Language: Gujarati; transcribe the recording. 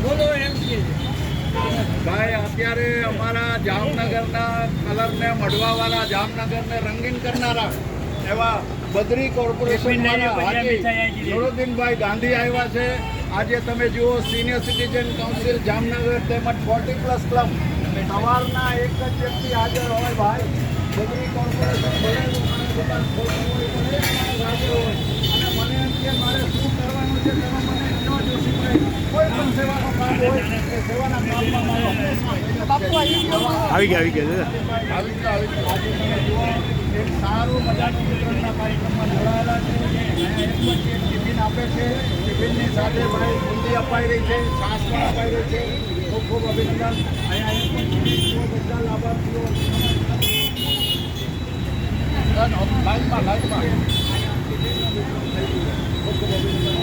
બોલો એમ કે ભાઈ અત્યારે અમારા જામનગરના કલરને મળવાવાળા જામનગરને રંગીન કરનારા એવા બદ્રી કોર્પોરેશન નરોદીનભાઈ ગાંધી આવ્યા છે. આજે તમે જુઓ સિનિયર સિટીઝન કાઉન્સિલ જામનગર તેમજ 40+ ક્લબ સવારના એક જ વ્યક્તિ હાજર હોય. ભાઈ બદ્રી કોર્પોરેશન દુકાન ખોલવાની હોય હાજર હોય અને મને એમ કે મારે શું કરવાનું છે તેમાં મને ન જોશી પડે. કોઈ પણ સેવાનું કામ હોય એ સેવાના કામમાં મારો આવી ગયા આજે તમે જુઓ એક સારું મજાનું વિતરણના કાર્યક્રમમાં જોડાયેલા છે. અહીંયા એક પછી એક ટિફિન આપે છે. ટિફિનની સાથે ભાઈ બુંદી અપાઈ રહી છે, છાશ પણ અપાઈ રહી છે. ખૂબ ખૂબ અભિનંદન. અહીંયા એક પછી બધા લાભાર્થીઓ લાઈનમાં ખૂબ ખૂબ અભિનંદન.